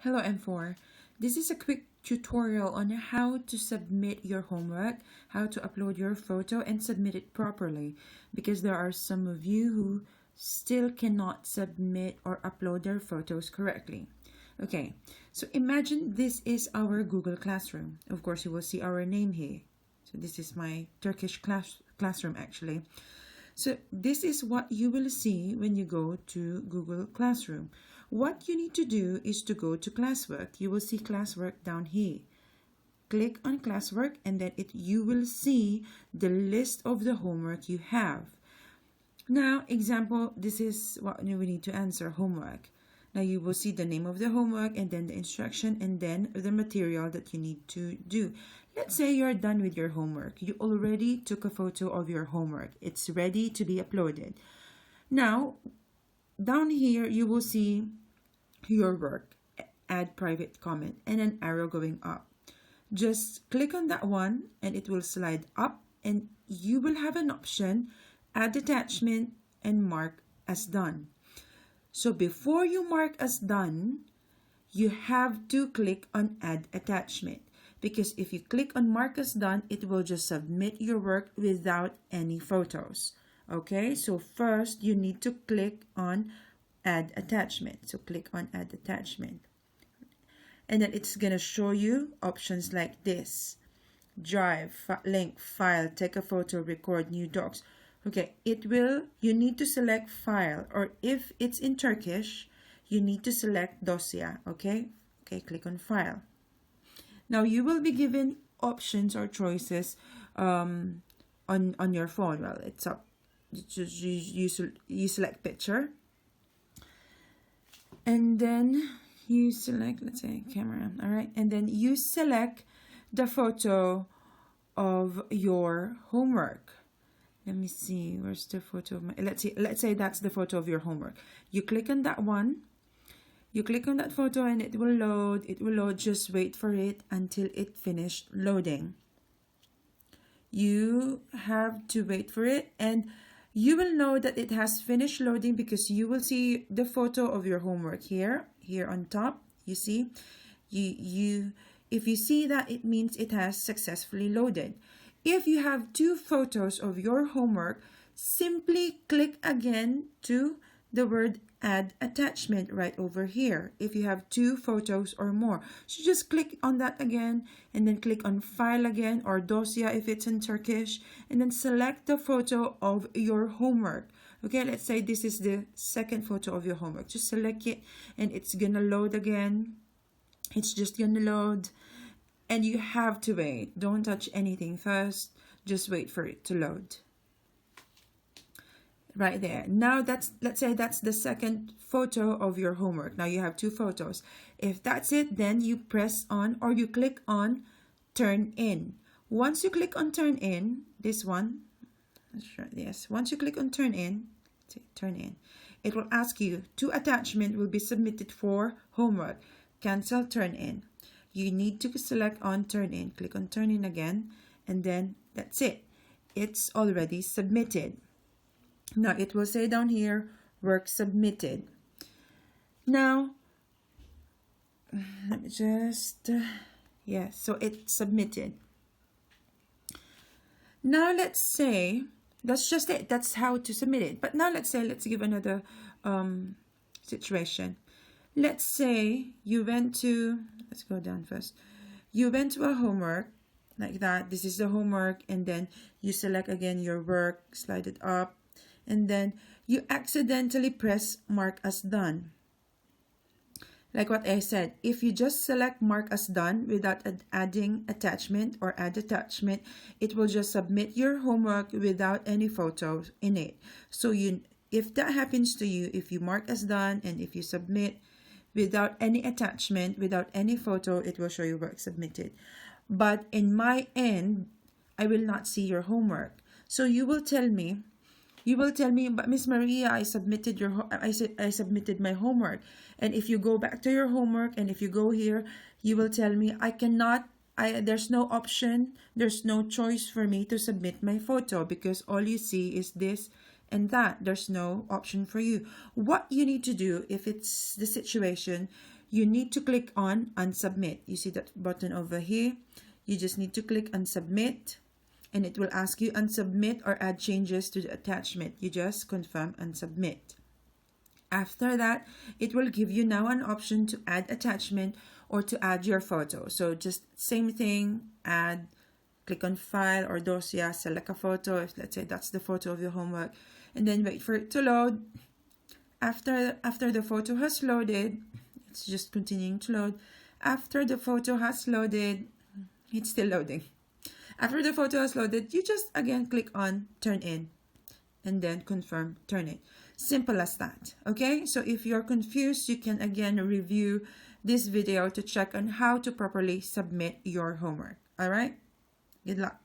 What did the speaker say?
Hello M4. This is a quick tutorial on how to submit your homework, how to upload your photo and submit it properly, because there are some of you who still cannot submit or upload their photos correctly. Okay, so imagine this is our Google Classroom. Of course, you will see our name here. So this is my Turkish classroom actually. So this is what you will see when you go to Google Classroom. What you need to do is to go to classwork. You will see classwork down here. Click on classwork and then you will see the list of the homework you have. Now, example, this is what we need to answer, homework. Now you will see the name of the homework and then the instruction and then the material that you need to do. Let's say you're done with your homework. You already took a photo of your homework. It's ready to be uploaded. Now, down here you will see your work, add private comment and an arrow going up. Just click on that one and it will slide up and you will have an option, add attachment and mark as done. So before you mark as done, you have to click on add attachment, because if you click on mark as done, it will just submit your work without any photos. Okay, so first you need to click on add attachment. So click on add attachment. And then it's going to show you options like this: drive, link, file, take a photo, record, new docs. Okay, you need to select file, or if it's in Turkish, you need to select dosya, okay? Okay, click on file. Now you will be given options or choices on your phone. Well, it's up. You select picture. And then you select, let's say, camera, all right? And then you select the photo of your homework. Let me see, where's the photo of my, let's say that's the photo of your homework. You click on that one, you click on that photo and it will load, just wait for it until it finished loading. You have to wait for it and you will know that it has finished loading because you will see the photo of your homework here on top. You see, if you see that, it means it has successfully loaded. If you have two photos of your homework, simply click again to the word add attachment right over here if you have two photos or more. So just click on that again and then click on file again, or dosya if it's in Turkish, and then select the photo of your homework. Okay, let's say this is the second photo of your homework. Just select it and it's gonna load again. It's just gonna load. And you have to wait. Don't touch anything first. Just wait for it to load. Right there. Now let's say that's the second photo of your homework. Now you have two photos. If that's it, then you press on or you click on turn in. Once you click on turn in, this one, yes, once you click on turn in, it will ask you, two attachment will be submitted for homework. Cancel turn in. You need to select on turn in. Click on turn in again, and then that's it. It's already submitted. Now it will say down here, work submitted. Now, let me just, so it's submitted. Now let's say, that's just it. That's how to submit it. But now let's give another situation. Let's say you went to, let's go down first. You went to a homework like that. This is the homework, and then you select again your work, slide it up, and then you accidentally press mark as done. Like what I said, if you just select mark as done without adding attachment or add attachment, it will just submit your homework without any photos in it. So if that happens to you, if you mark as done and if you submit without any attachment, without any photo, it will show you work submitted. But in my end, I will not see your homework. So you will tell me, but Miss Maria, I submitted I submitted my homework. And if you go back to your homework and if you go here, you will tell me there's no option, there's no choice for me to submit my photo because all you see is this and that. There's no option for you. What you need to do, if it's the situation, you need to click on unsubmit. You see that button over here? You just need to click on submit, and it will ask you unsubmit or add changes to the attachment. You just confirm and submit. After that, it will give you now an option to add attachment or to add your photo. So just same thing, add, click on file or dossier, select a photo. If let's say that's the photo of your homework, and then wait for it to load. After the photo has loaded, it's just continuing to load. After the photo has loaded, it's still loading. After the photo has loaded, you just again click on turn in and then confirm turn in. Simple as that. Okay, so if you're confused, you can again review this video to check on how to properly submit your homework. All right, good luck.